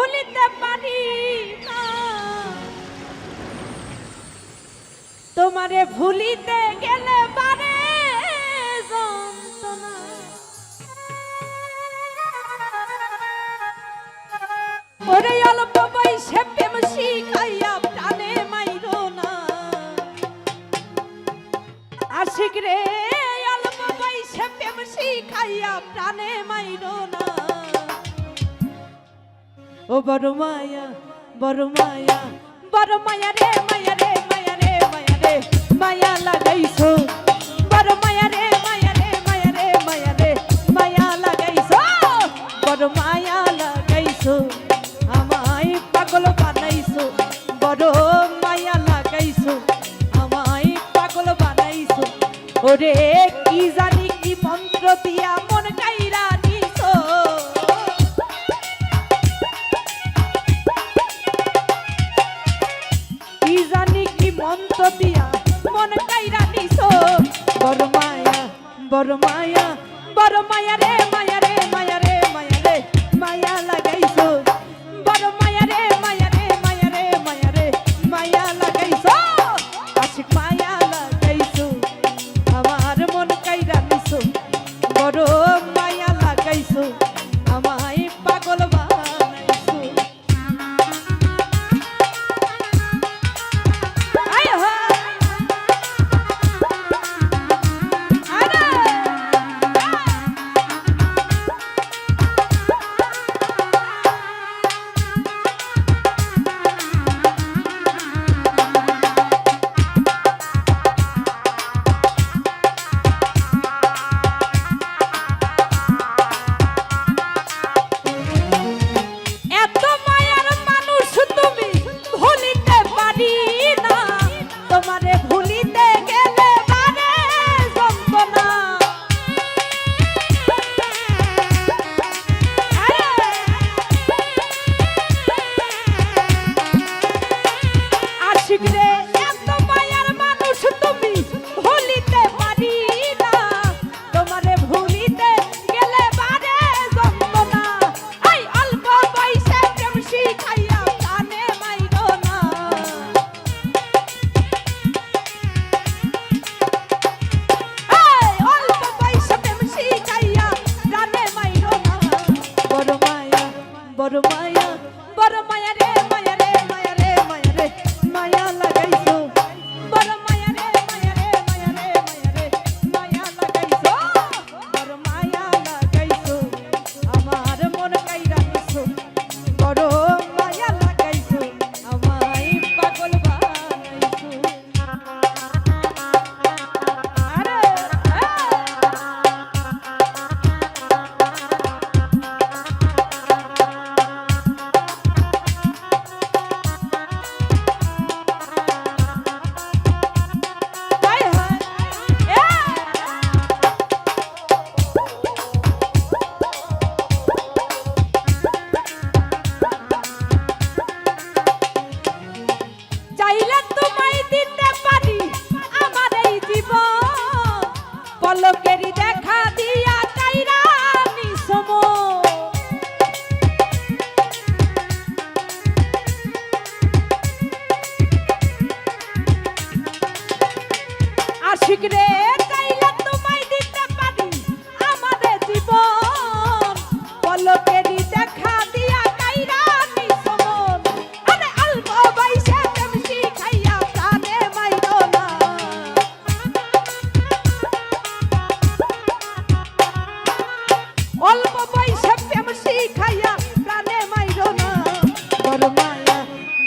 ভুলিতে পারি না, তোমারে ভুলিতে গেলে বারে যন্ত্রণা। ওরে অল্প বয়সে প্রেম শিখাইয়া প্রাণে মাইরো না, আশিক রে অল্প বয়সে প্রেম শিখাইয়া প্রাণে মাইরো না। ও বড় মায়া বড় মায়া বড় মায়া রে মায়া রে মায়া রে মায়া রে মায়া লাগাইছো, বড় মায়া রে মায়া রে মায়া রে মায়া রে মায়া লাগাইছো, বড় মায়া লাগাইছো, আমায় পাগল বানাইছো, বড় মায়া লাগাইছো, আমায় পাগল বানাইছো। ওরে কি জানি কি মন্ত্র দিয়া মন কাইরা নিছো, কি জানি কি মন্ত্র দিয়া মন কাইরা নিছো। বড় মায়া বড় মায়া বড় মায়া রে মায়া রে মায়া রে মায়া রে মায়া লাগাইছো, বড় মায়া রে মায়া রে মায়া রে মায়া রে মায়া লাগাইছো, আশিক মায়া লাগাইছো, আমার মন কাইরা নিছো, বড় মায়া লাগাইছো, আমায় পাগল বানাইছো। আয় হা আরে এত মায়ার মানুষ তুমি ভুলিতে পারি না, তোমারে ভুলিতে গেলে বারে যন্ত্রণা। আশিক রে এত মায়ার মানুষ তুমি ভুলিতে পারি না, তোমারে ভুলিতে গেলে বারে যন্ত্রণা। এই অল্প বয়সে প্রেম শিখাইয়া প্রাণে মাইরো না, এই অল্প বয়সে প্রেম শিখাইয়া প্রাণে মাইরো না। বড় মায়া বড় মায়া বড় মায়া রে মায়া রে মায়া রে মায়া রে মায়া লাগাইছো, বড় মায়া রে মায়া রে মায়া রে মায়া রে মায়া লাগাইছো, বড় মায়া লাগাইছো, আমার মন কাইরা নিছো, বড় মায়া লাগাইছো, আমায় পাগল বানাইছো। আরে হায় হায় চাইলে তোমায় দিতে পারি আমার এই জীবন, পলকেরই দেখা দিয়া কাইরা নিছো মন। আশিক রে চাইলে তোমায় দিতে পারি আমাদের জীবন, পলকেরই দেখা দিয়া কাইরা নিছো মন। আরে অল্প বয়সে প্রেম শিখাইয়া প্রাণে মাইরো না, অল্প বয়সে প্রেম শিখাইয়া প্রাণে মাইরো না। বড় মায়া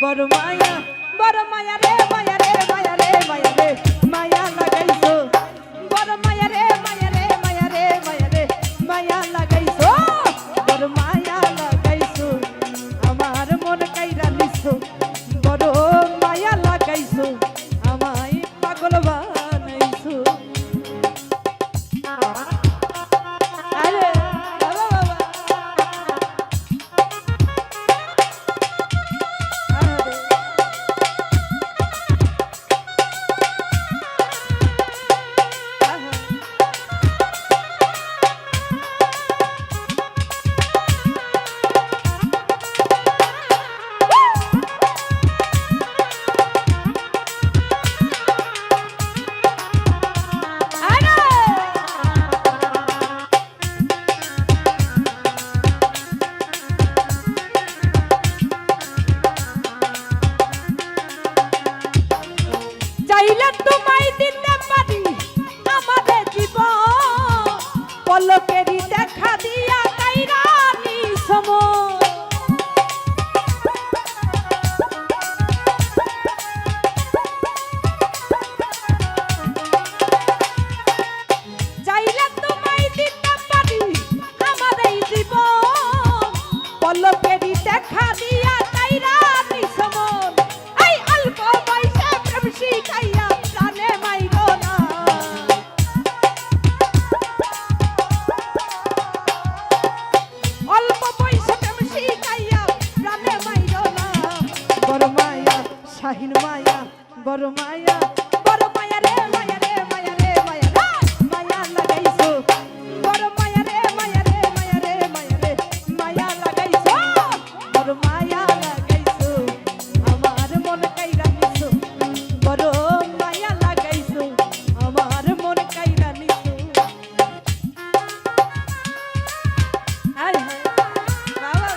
বড় মায়া বড় মায়া রে মায়া রে মায়া রে মায়া রে মায়া লাগাইছো, বড় মায়া রে মায়া রে মায়া রে মায়া রে মায়া লাগাইছো, বড় মায়া লাগাইছো, আমার মন কাইরা নিছো, বড় মায়া লাগাইছো, আমায় পাগল বানাইছো। আরে বাবা বাবা আরে বড় মায়া রে মায়া রে মায়া রে মায়া রে মায়া লাগাইছো বড় মায়া রে মায়া রে মায়া রে মায়া রে মায়া লাগাইছো বড় মায়া লাগাইছো আমার মন কাইরা নিছো বড় মায়া লাগাইছো আমার মন কাইরা নিছো হায় হায় বাবা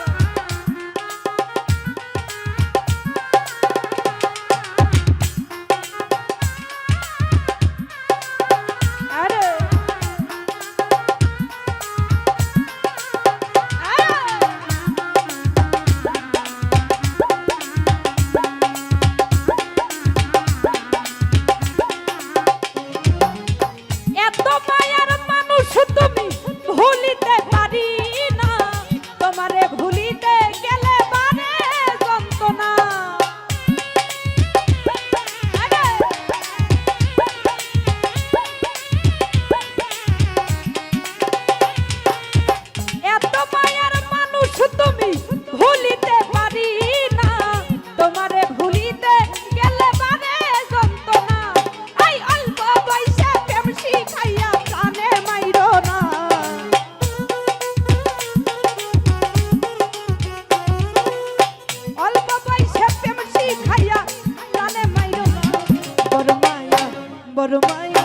বড় মায়া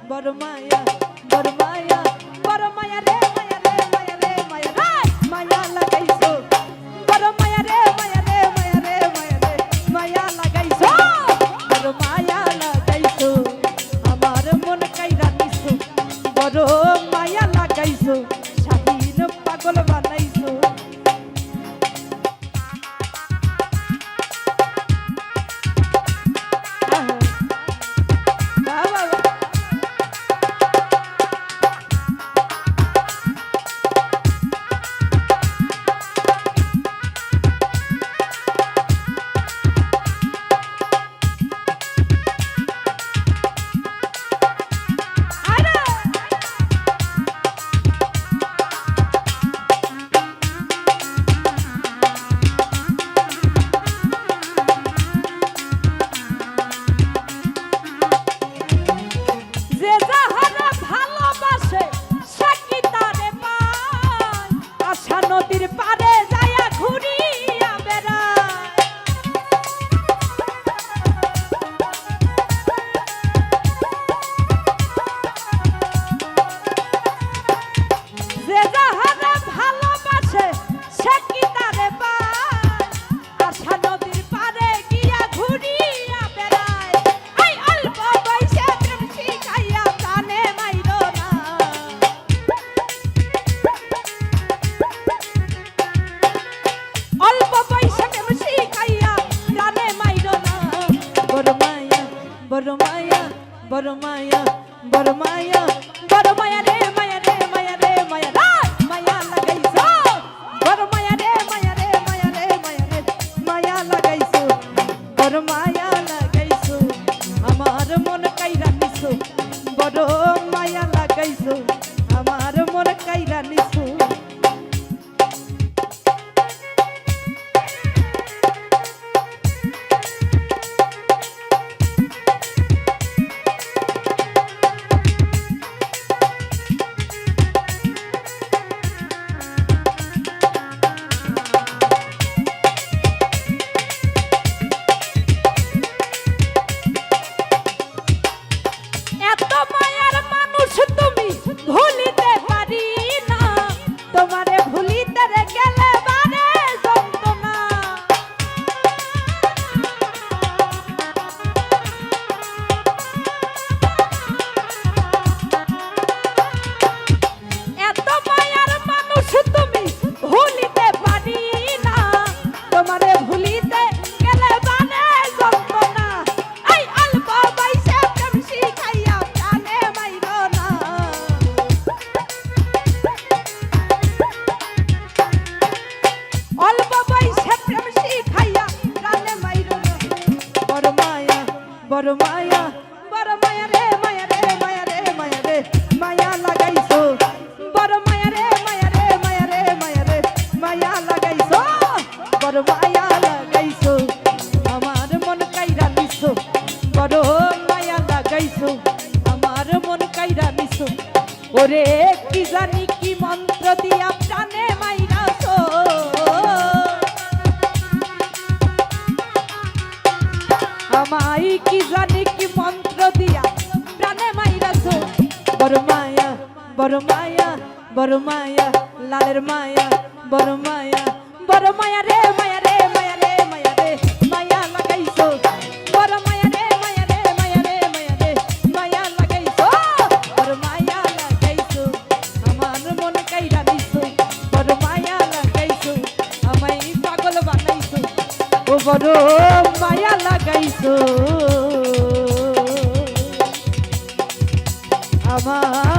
বড় মায়া বড় মায়া বড় মায়া রে মায়া রে মায়া রে মায়া রে মায়া লাগাইছো বড় মায়া রে মায়া রে মায়া রে মায়া রে মায়া লাগাইছো বড় মায়া লাগাইছো আমার মন কাইরা নিছো বড় মায়া লাগাইছো শাহিন পাগল বানাইছো নদীর পারে যায়া ঘুরিয়া বেড়ায় যে যাহারে ভালোবাসে সে কি তারে পায় আশা নদীর পারে গিয়া ঘুরিয়া বেড়ায় এই অল্প বয়সে প্রেম শিখাইয়া জানে মাইরো না অল্প পয়সা প্রেম শিখাইয়া জানে মাইরো না বড় মায়া বড় মায়া বড় মায়া বড় মায়া বড় মায়া রে মায়া রে মায়া রে মায়া রে মায়া লাগাইছো বড় মায়া রে মায়া রে মায়া রে মায়া রে মায়া লাগাইছো বড় মায়া লাগাইছো আমার মন কাইরা নিছো বড় মায়া লাগাইছো আমার মন কাইরা নিছো তোমারে ভুলিতে গেলে বারে যন্ত্রণা এত মায়ার মানুষ তুমি ভুলিতে পারি না তোমারে ভুলিতে গেলে বারে যন্ত্রণা এই অল্প বয়সে প্রেম শিখাইয়া জানে মাইরো না অল্প বয়সে প্রেম শিখাইয়া জানে মাইরো না বড় মায়া বড় মায়া বড় মায়া রে মায়া রে মায়া রে মায়া রে মায়া লাগাইছো বড় মায়া রে মায়া রে মায়া রে মায়া রে মায়া লাগাইছো বড় মায়া লাগাইছো আমার মন কাইরা নিছো বড় বড় মায়া লালের মায়া বড় মায়া বড় মায়া রে মায়া রে মায়া রে মায়া রে মায়া লাগাইছো বড় মায়া রে মায়া রে মায়া রে মায়া রে মায়া লাগাইছো বড় মায়া লাগাইছো আমার মন কাইরা দিছো বড় মায়া লাগাইছো আমায় পাগল বানাইছো ও বড় মায়া লাগাইছো আমার